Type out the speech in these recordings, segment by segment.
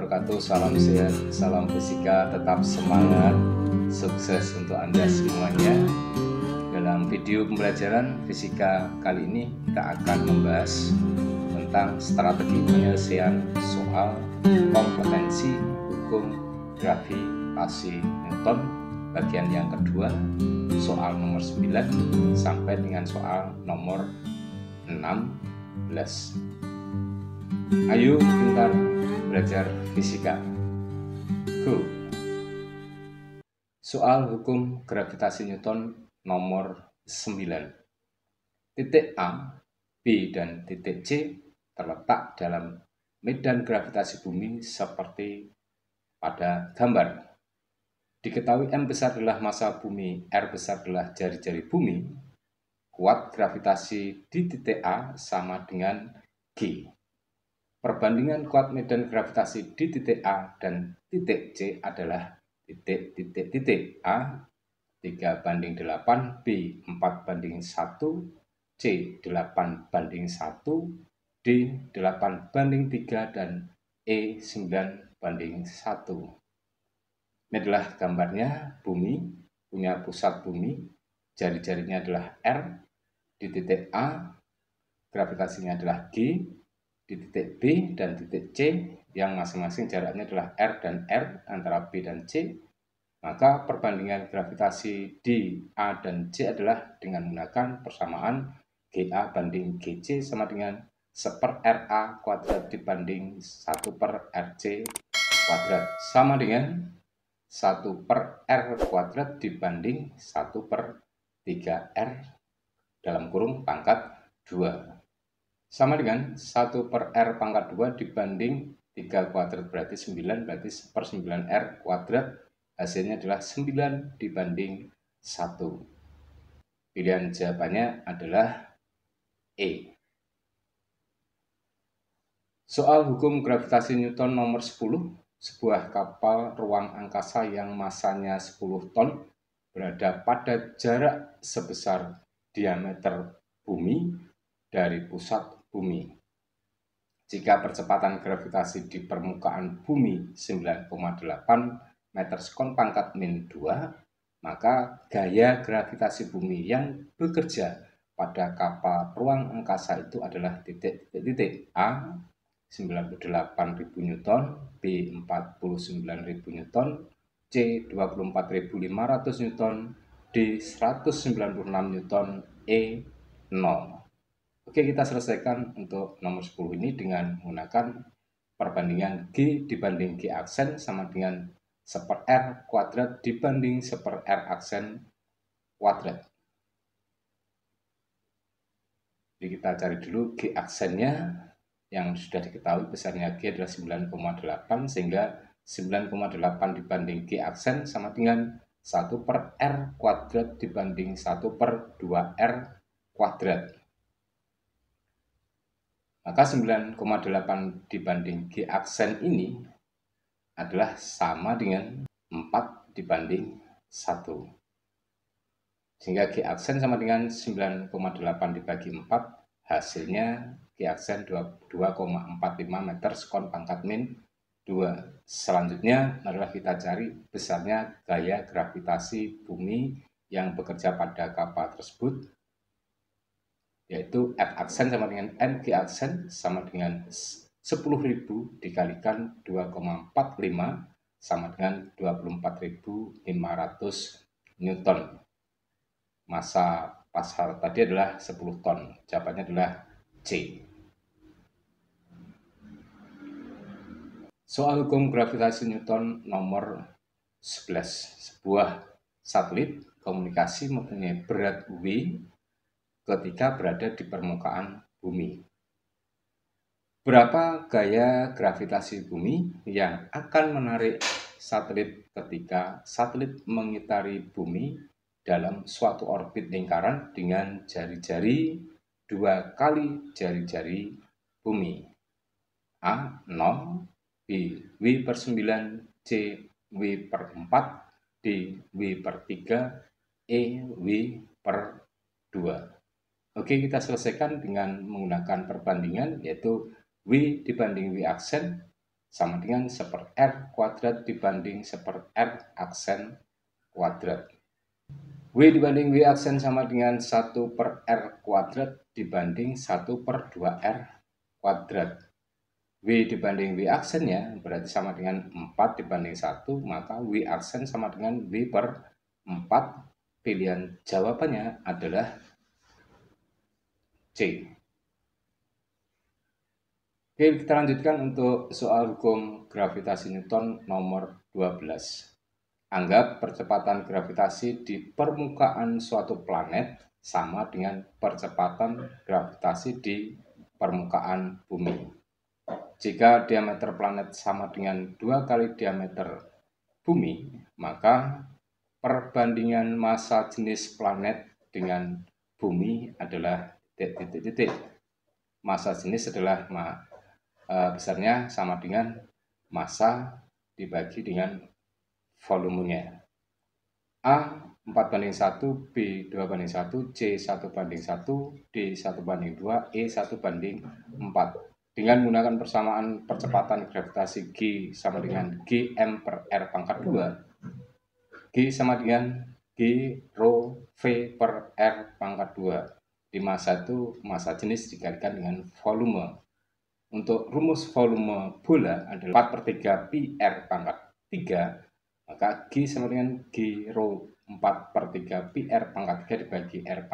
wabarakatuh. Salam sehat, salam fisika, tetap semangat, sukses untuk Anda semuanya. Dalam video pembelajaran fisika kali ini kita akan membahas tentang strategi penyelesaian soal kompetensi hukum gravitasi Newton bagian yang kedua, soal nomor 9 sampai dengan soal nomor 16. Ayo pintar belajar fisika. Go. Soal hukum gravitasi Newton nomor 9. Titik A, B, dan titik C terletak dalam medan gravitasi bumi seperti pada gambar. Diketahui M besar adalah massa bumi, R besar adalah jari-jari bumi. Kuat gravitasi di titik A sama dengan G. Perbandingan kuat medan gravitasi di titik A dan titik C adalah titik A 3:8, B 4:1, C 8:1, D 8:3, dan E 9:1. Ini adalah gambarnya bumi, punya pusat bumi, jari-jarinya adalah R, di titik A gravitasinya adalah G, di titik B dan titik C yang masing-masing jaraknya adalah R dan R antara B dan C, maka perbandingan gravitasi di A dan C adalah dengan menggunakan persamaan GA banding GC sama dengan 1/RA kuadrat dibanding 1/RC kuadrat sama dengan 1/R kuadrat dibanding 1/3R dalam kurung pangkat 2. Sama dengan 1/R pangkat 2 dibanding 3 kuadrat berarti 9, berarti 1/9R kuadrat, hasilnya adalah 9 dibanding 1. Pilihan jawabannya adalah E. Soal hukum gravitasi Newton nomor 10, sebuah kapal ruang angkasa yang masanya 10 ton berada pada jarak sebesar diameter bumi dari pusat bumi. Jika percepatan gravitasi di permukaan bumi 9,8 meter sekon pangkat min 2, maka gaya gravitasi bumi yang bekerja pada kapal ruang angkasa itu adalah titik A 98.000 Newton, B 49.000 Newton, C 24.500 Newton, D 196 Newton, E 0. Oke, kita selesaikan untuk nomor 10 ini dengan menggunakan perbandingan G dibanding G aksen sama dengan 1/R kuadrat dibanding 1/R aksen kuadrat. Jadi kita cari dulu G aksennya yang sudah diketahui besarnya G adalah 9,8, sehingga 9,8 dibanding G aksen sama dengan 1/R kuadrat dibanding 1/2R kuadrat. Maka 9,8 dibanding G aksen ini adalah sama dengan 4 dibanding 1. Sehingga G aksen sama dengan 9,8 dibagi 4, hasilnya G aksen 2,45 meter sekon pangkat min 2. Selanjutnya adalah kita cari besarnya gaya gravitasi bumi yang bekerja pada kapal tersebut, yaitu F aksen sama dengan NG aksen sama dengan 10.000 dikalikan 2,45 sama dengan 24.500 Newton. Massa pasar tadi adalah 10 ton. Jawabannya adalah C. Soal hukum gravitasi Newton nomor 11. Sebuah satelit komunikasi mempunyai berat W ketika berada di permukaan bumi. Berapa gaya gravitasi bumi yang akan menarik satelit ketika satelit mengitari bumi dalam suatu orbit lingkaran dengan jari-jari 2 kali jari-jari bumi? A 0, B W/9, C W/4, D W/3, E W/2. Oke, kita selesaikan dengan menggunakan perbandingan, yaitu W dibanding W aksen sama dengan 1/R² dibanding 1/R aksen kuadrat. W dibanding W aksen sama dengan 1/R² dibanding 1/2R². W dibanding W aksennya berarti sama dengan 4 dibanding 1, maka W aksen sama dengan W/4. Pilihan jawabannya adalah C. Oke, kita lanjutkan untuk soal hukum gravitasi Newton nomor 12. Anggap percepatan gravitasi di permukaan suatu planet sama dengan percepatan gravitasi di permukaan bumi. Jika diameter planet sama dengan 2 kali diameter bumi, maka perbandingan massa jenis planet dengan bumi adalah titik-titik. Massa jenis adalah besarnya sama dengan massa dibagi dengan volumenya. A 4/1, B 2/1, C 1/1, D 1/2, E 1/4. Dengan menggunakan persamaan percepatan gravitasi G sama dengan G_m/R², G sama dengan G rho V/R². Di massa itu massa jenis dikalikan dengan volume. Untuk rumus volume bola adalah 4/3 πr², maka G sama dengan G rho 4/3 πr² dibagi R²,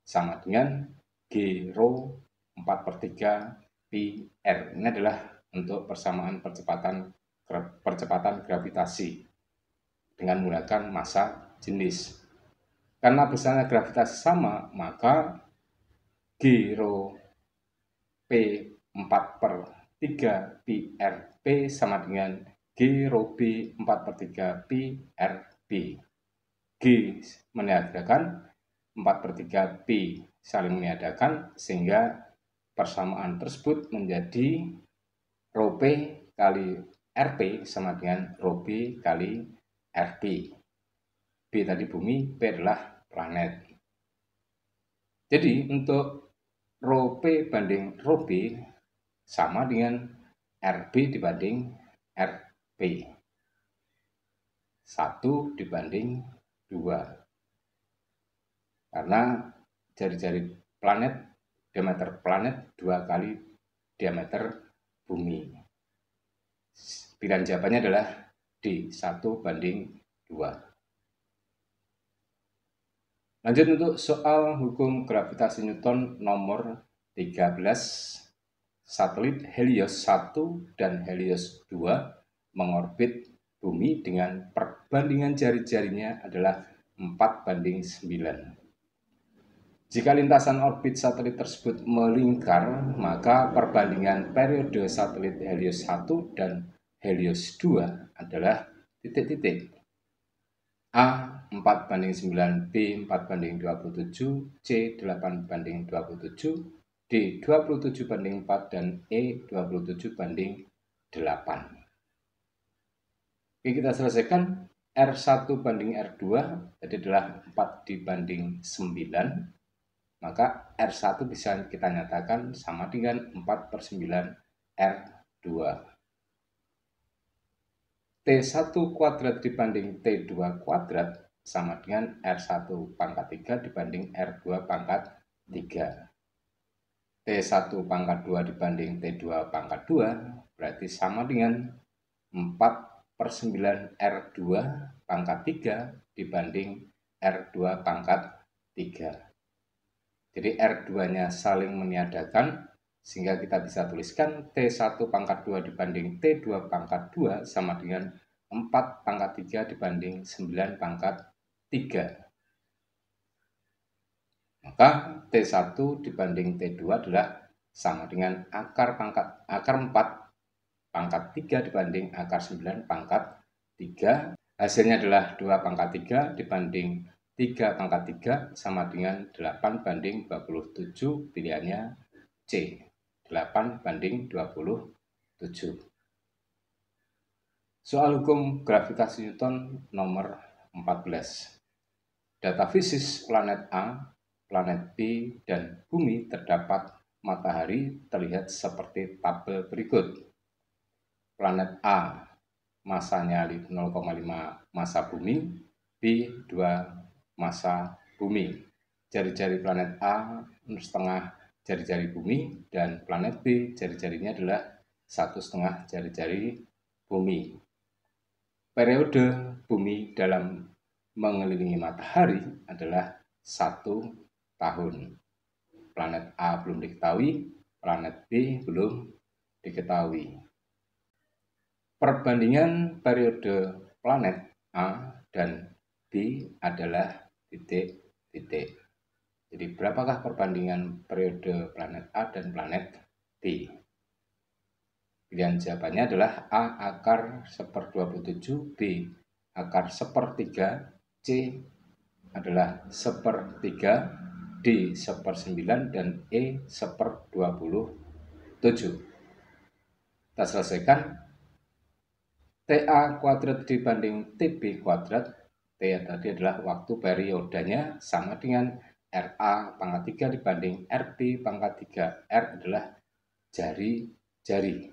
sama dengan G rho 4/3 πr. Ini adalah untuk persamaan percepatan gravitasi dengan menggunakan massa jenis. Karena besarnya gravitasi sama, maka G rho P4/3 πrp sama dengan G rho B 4/3 πrb. G meniadakan, 4/3 P saling meniadakan, sehingga persamaan tersebut menjadi rho P kali Rp sama dengan rho B kali Rp. B tadi bumi, P adalah planet. Jadi untuk rho P banding rho B sama dengan Rb dibanding Rp. 1 dibanding 2. Karena jari-jari planet, diameter planet 2 kali diameter bumi. Pilihan jawabannya adalah D, 1/2. Lanjut untuk soal hukum gravitasi Newton nomor 13. Satelit Helios 1 dan Helios 2 mengorbit bumi dengan perbandingan jari-jarinya adalah 4/9. Jika lintasan orbit satelit tersebut melingkar, maka perbandingan periode satelit Helios 1 dan Helios 2 adalah titik-titik. A 4/9, B 4/27, C 8/27, D 27/4, dan E 27/8. Oke, kita selesaikan. R1/R2 jadi adalah 4/9. Maka R1 bisa kita nyatakan sama dengan 4/9 R2. T1² dibanding T2² sama dengan R1/3 dibanding R2/3. T1/2 dibanding T2/2 berarti sama dengan 4/9 R2/3 dibanding R2/3. Jadi R2-nya saling meniadakan, sehingga kita bisa tuliskan T1/2 dibanding T2/2 sama dengan 4/3 dibanding 9/3. Maka T1 dibanding T2 adalah sama dengan akar 4/3 dibanding akar 9/3. Hasilnya adalah 2/3 dibanding 3/3 sama dengan 8/27. Pilihannya C, 8/27. Soal hukum gravitasi Newton nomor 14. Data fisis planet A, planet B, dan bumi terdapat matahari terlihat seperti tabel berikut. planet A masanya 0,5 massa bumi, B 2 massa bumi. Jari-jari planet A setengah jari-jari bumi, dan planet B jari-jarinya adalah 1,5 jari-jari bumi. Periode bumi dalam mengelilingi matahari adalah 1 tahun. Planet A belum diketahui, planet B belum diketahui. Perbandingan periode planet A dan B adalah titik-titik. Jadi berapakah perbandingan periode planet A dan planet B? Pilihan jawabannya adalah A akar 1/27, B akar 1/3, C adalah 1/3, D 1/9, dan E 1/27. Kita selesaikan. TA kuadrat dibanding TB kuadrat. T tadi adalah waktu periodenya sama dengan RA pangkat 3 dibanding RB pangkat 3. R adalah jari-jari.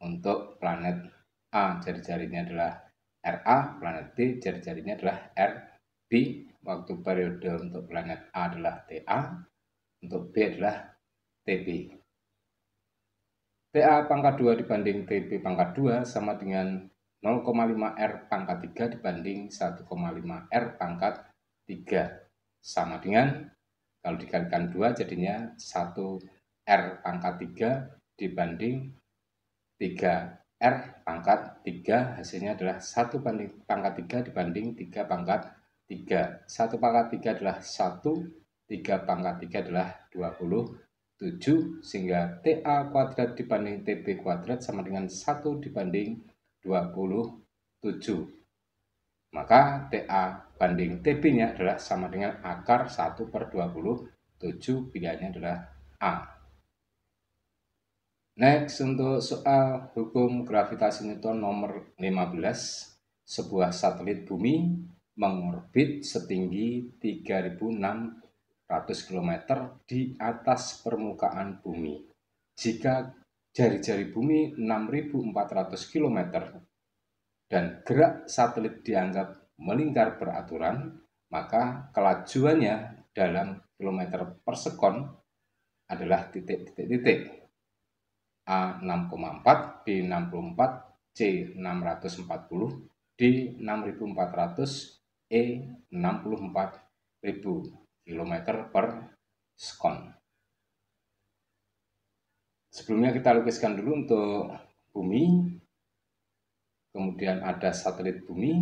Untuk planet A jari-jarinya adalah RA, planet B jari-jarinya adalah RB. Waktu periode untuk planet A adalah TA, untuk B adalah TB. TA pangkat 2 dibanding TB pangkat 2 sama dengan 0,5 R pangkat 3 dibanding 1,5 R pangkat 3. Sama dengan, kalau dikalikan 2 jadinya 1 R pangkat 3 dibanding 3 R pangkat 3. Hasilnya adalah 1 pangkat 3 dibanding 3 pangkat 3. 1 pangkat 3 adalah 1, 3 pangkat 3 adalah 27, sehingga TA kuadrat dibanding TB kuadrat sama dengan 1 dibanding 27. Maka TA banding TB-nya adalah sama dengan akar 1/27, pilihannya adalah A. Next, untuk soal hukum gravitasi Newton nomor 15. Sebuah satelit bumi mengorbit setinggi 3.600 km di atas permukaan bumi. Jika jari-jari bumi 6.400 km dan gerak satelit dianggap melingkar beraturan, maka kelajuannya dalam kilometer per sekon adalah titik-titik-titik. A 6,4, B 64, C 640, D 6400, E 64.000 km per sekon. Sebelumnya kita lukiskan dulu untuk bumi, kemudian ada satelit bumi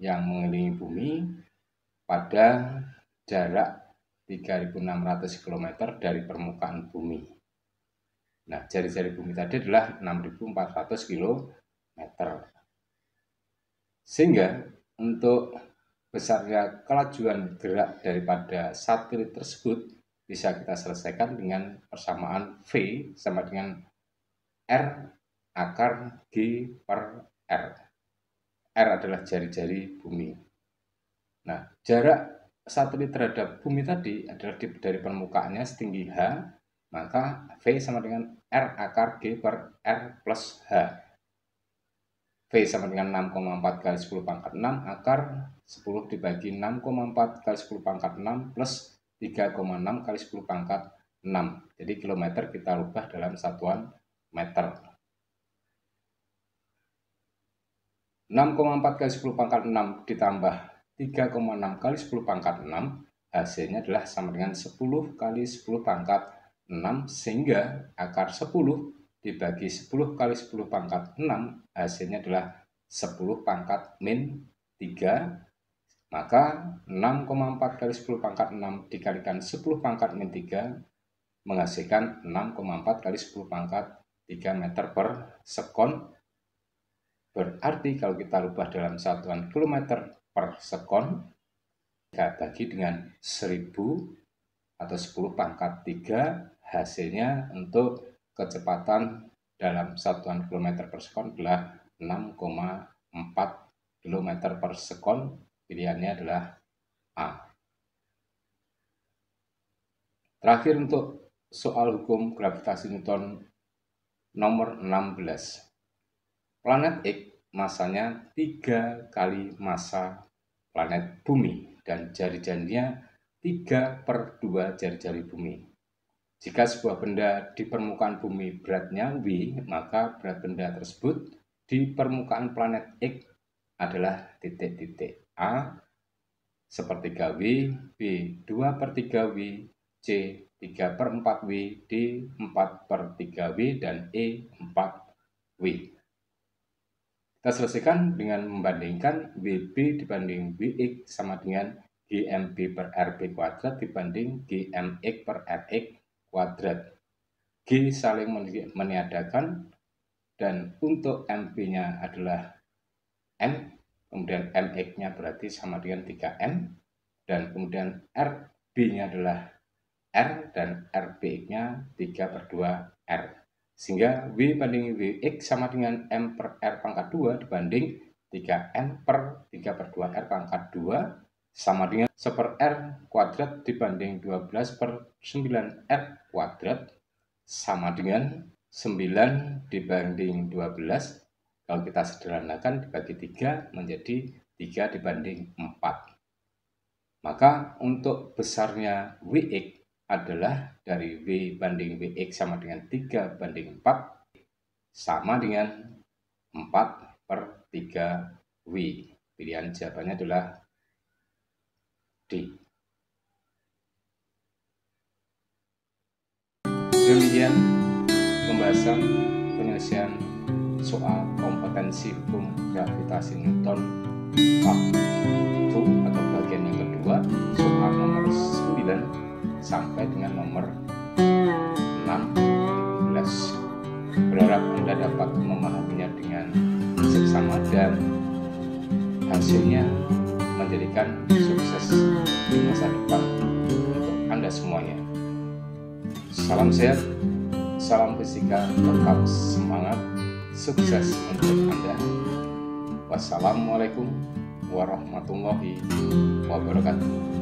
yang mengelilingi bumi pada jarak 3.600 km dari permukaan bumi. Nah, jari-jari bumi tadi adalah 6.400 km. Sehingga untuk besarnya kelajuan gerak daripada satelit tersebut bisa kita selesaikan dengan persamaan V sama dengan R akar G per R. R adalah jari-jari bumi. Nah, jarak satelit terhadap bumi tadi adalah dari permukaannya setinggi H, maka V sama dengan R akar G per R plus H. V sama dengan 6,4 kali 10 pangkat 6 akar 10 dibagi 6,4 kali 10 pangkat 6 plus 3,6 kali 10 pangkat 6. Jadi kilometer kita ubah dalam satuan meter. 6,4 kali 10 pangkat 6 ditambah 3,6 kali 10 pangkat 6, hasilnya adalah sama dengan 10 kali 10 pangkat 6, sehingga akar 10 dibagi 10 kali 10 pangkat 6, hasilnya adalah 10 pangkat min 3. Maka 6,4 kali 10 pangkat 6 dikalikan 10 pangkat min 3 menghasilkan 6,4 kali 10 pangkat 3 meter per sekon. Berarti kalau kita ubah dalam satuan kilometer per sekon, kita bagi dengan 1000 atau 10 pangkat 3, hasilnya untuk kecepatan dalam satuan kilometer per sekon adalah 6,4 km per sekon. Pilihannya adalah A. Terakhir untuk soal hukum gravitasi Newton nomor 16. Planet X masanya 3 kali massa planet bumi dan jari-jarinya 3/2 jari-jari bumi. Jika sebuah benda di permukaan bumi beratnya V, maka berat benda tersebut di permukaan planet X adalah titik-titik A sepertiga W, B 2/3 W, C 3/4 W, D 4/3 W, dan E 4 W. Kita selesaikan dengan membandingkan WB dibanding WX sama dengan GMB per RB kuadrat dibanding GMX per RX kuadrat. G saling meniadakan, dan untuk MB-nya adalah M, kemudian MX-nya berarti sama dengan 3M, dan kemudian RB-nya adalah R, dan RBX-nya 3/2 R. Sehingga W banding WX sama dengan M per R pangkat 2 dibanding 3M per 3/2 R pangkat 2 sama dengan 1/R kuadrat dibanding 12/9 R kuadrat sama dengan 9 dibanding 12. Kalau kita sederhanakan dibagi 3 menjadi 3 dibanding 4. Maka untuk besarnya WX adalah dari W banding WX sama dengan 3/4 sama dengan 4/3 W. Pilihan jawabannya adalah D. Demikian pembahasan penyelesaian soal kompetensi hukum gravitasi Newton part 2 atau bagian yang kedua, soal nomor 9 sampai dengan nomor 16. Berharap Anda dapat memahaminya dengan seksama dan hasilnya menjadikan sukses di masa depan untuk Anda semuanya. Salam sehat, salam fisika, tetap semangat, sukses untuk Anda. Wassalamualaikum warahmatullahi wabarakatuh.